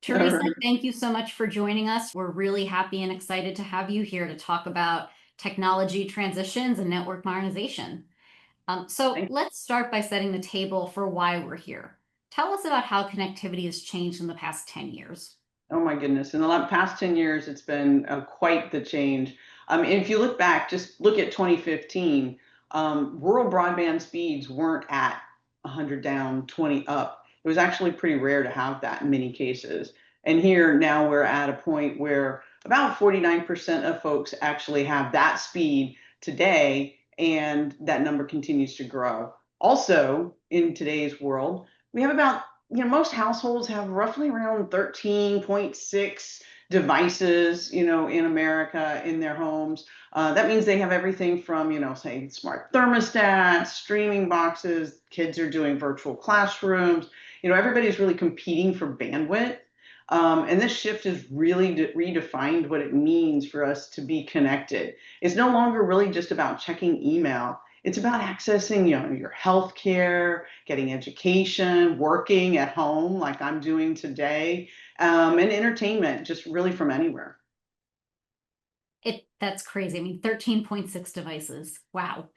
All Teresa, right. thank you so much for joining us. We're really happy and excited to have you here to talk about technology transitions and network modernization. So Thank- let's start by setting the table for why we're here. Tell us about how connectivity has changed in the past 10 years. Oh my goodness. In the past 10 years, it's been quite the change. And if you look back, just look at 2015, rural broadband speeds weren't at 100 down, 20 up. It was actually pretty rare to have that in many cases. And here now we're at a point where about 49% of folks actually have that speed today, and that number continues to grow. Also, in today's world, we have about most households have roughly around 13.6 devices, in America in their homes. That means they have everything from, say, smart thermostats, streaming boxes, kids are doing virtual classrooms. Everybody's really competing for bandwidth. And this shift has really redefined what it means for us to be connected. It's no longer really just about checking email. It's about accessing, your health care, getting education, working at home like I'm doing today, and entertainment just really from anywhere. That's crazy. I mean, 13.6 devices. Wow.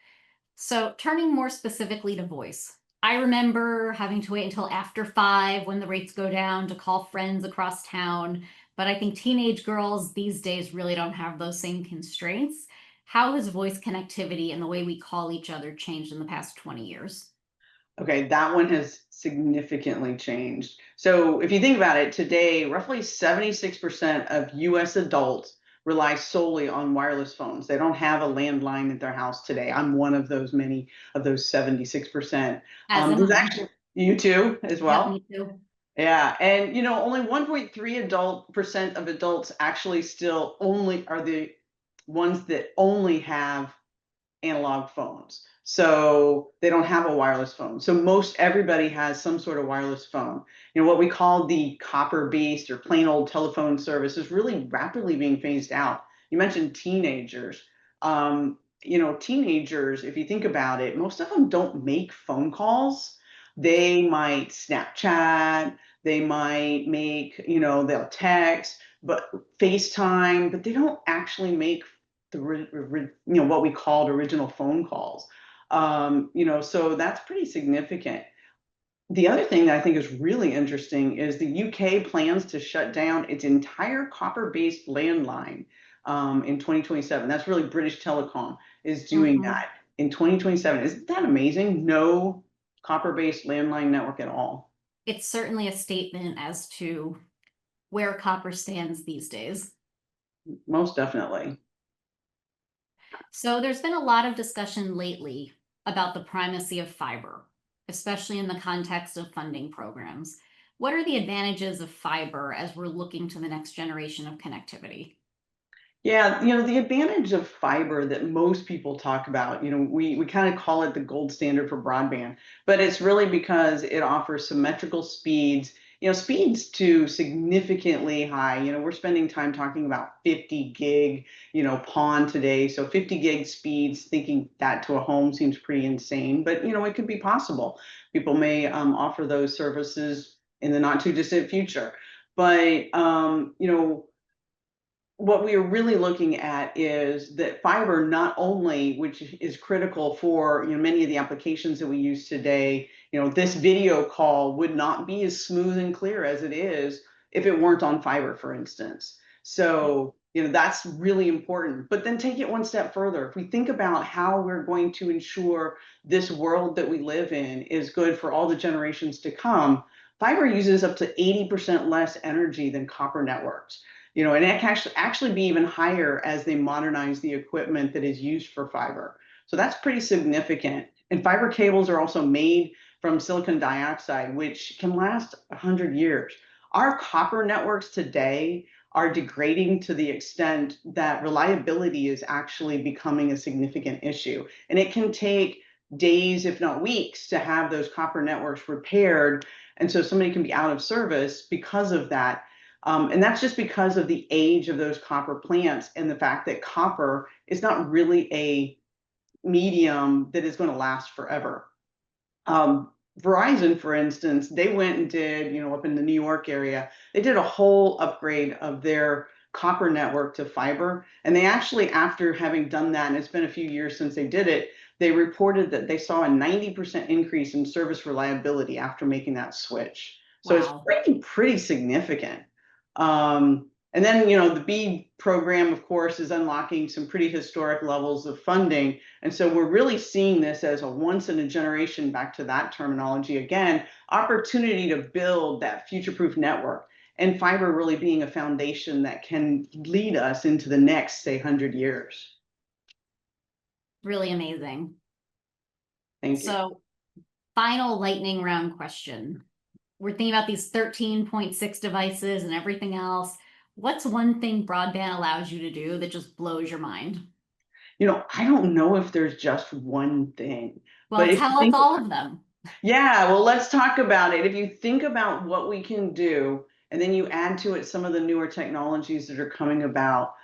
So turning more specifically to voice. I remember having to wait until after 5 when the rates go down to call friends across town, but I think teenage girls these days really don't have those same constraints. How has voice connectivity and the way we call each other changed in the past 20 years? Okay, that one has significantly changed. So if you think about it, today, roughly 76% of US adults rely solely on wireless phones. They don't have a landline at their house today. I'm one of those many of those 76%. As am There's I. actually you too as Yep, well. me too. Yeah, and only 1.3 percent of adults actually still only are the ones that only have analog phones. So they don't have a wireless phone. So most everybody has some sort of wireless phone. What we call the copper-based or plain old telephone service is really rapidly being phased out. You mentioned teenagers. Teenagers, if you think about it, most of them don't make phone calls. They might Snapchat, they might make, they'll text, but FaceTime, but they don't actually make what we called original phone calls. So that's pretty significant. The other thing that I think is really interesting is the UK plans to shut down its entire copper-based landline in 2027. That's really British Telecom is doing Mhm. that in 2027. Isn't that amazing? No copper-based landline network at all. It's certainly a statement as to where copper stands these days. Most definitely. So there's been a lot of discussion lately about the primacy of fiber, especially in the context of funding programs. What are the advantages of fiber as we're looking to the next generation of connectivity? Yeah, the advantage of fiber that most people talk about, we kind of call it the gold standard for broadband, but it's really because it offers symmetrical speeds, speeds to significantly high. We're spending time talking about 50 gig, PON today. So 50 gig speeds, thinking that to a home seems pretty insane, but it could be possible. People may offer those services in the not too distant future. But what we are really looking at is that fiber not only, which is critical for many of the applications that we use today, this video call would not be as smooth and clear as it is if it weren't on fiber, for instance. So that's really important. But then take it one step further. If we think about how we're going to ensure this world that we live in is good for all the generations to come, fiber uses up to 80% less energy than copper networks. And it can actually be even higher as they modernize the equipment that is used for fiber. So that's pretty significant. And fiber cables are also made from silicon dioxide, which can last 100 years. Our copper networks today are degrading to the extent that reliability is actually becoming a significant issue. And it can take days, if not weeks, to have those copper networks repaired. And so somebody can be out of service because of that, and that's just because of the age of those copper plants and the fact that copper is not really a medium that is going to last forever. Verizon, for instance, they went and did, up in the New York area, they did a whole upgrade of their copper network to fiber. And they actually, after having done that, and it's been a few years since they did it, they reported that they saw a 90% increase in service reliability after making that switch. So it's Wow. pretty significant. And then, the BEAD program, of course, is unlocking some pretty historic levels of funding. And so we're really seeing this as a once in a generation, back to that terminology again, opportunity to build that future-proof network. And fiber really being a foundation that can lead us into the next, say, 100 years. Really amazing. Thank you. So, final lightning round question. We're thinking about these 13.6 devices and everything else. What's one thing broadband allows you to do that just blows your mind? I don't know if there's just one thing, but Well, if you tell us think, all of them. yeah, well, let's talk about it. If you think about what we can do, and then you add to it some of the newer technologies that are coming about,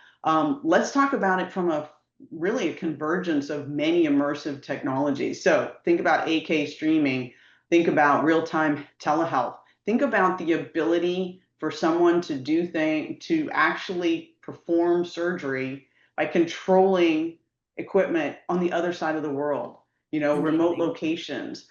let's talk about it from really a convergence of many immersive technologies. So think about 8K streaming, think about real-time telehealth, think about the ability for someone to actually perform surgery by controlling equipment on the other side of the world, remote Amazing. locations.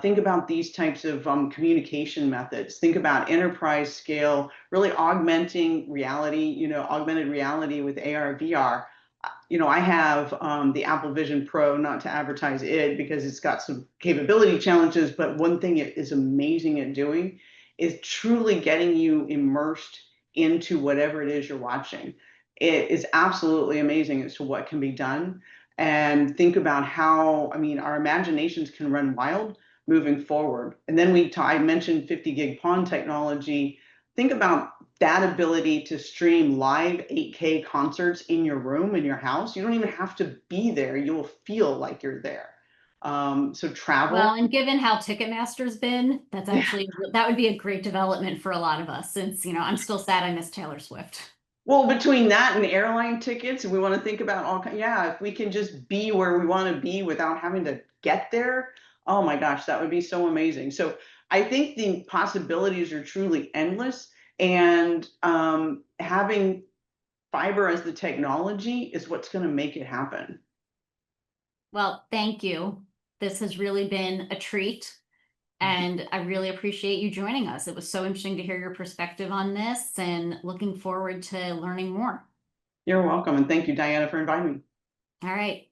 Think about these types of communication methods. Think about enterprise scale, really augmenting reality, augmented reality with AR, VR. I have the Apple Vision Pro, not to advertise it because it's got some capability challenges, but one thing it is amazing at doing is truly getting you immersed into whatever it is you're watching. It is absolutely amazing as to what can be done. And think about how, I mean, our imaginations can run wild moving forward. And then I mentioned 50 gig PON technology. Think about that ability to stream live 8K concerts in your room, in your house. You don't even have to be there. You'll feel like you're there. So travel. Well, and given how Ticketmaster's been, that would be a great development for a lot of us since, I'm still sad I missed Taylor Swift. Well, between that and airline tickets, and we want to think about yeah, if we can just be where we want to be without having to get there, oh my gosh, that would be so amazing. So I think the possibilities are truly endless, and having fiber as the technology is what's going to make it happen. Well, thank you. This has really been a treat, and I really appreciate you joining us. It was so interesting to hear your perspective on this and looking forward to learning more. You're welcome, and thank you, Diana, for inviting me. All right.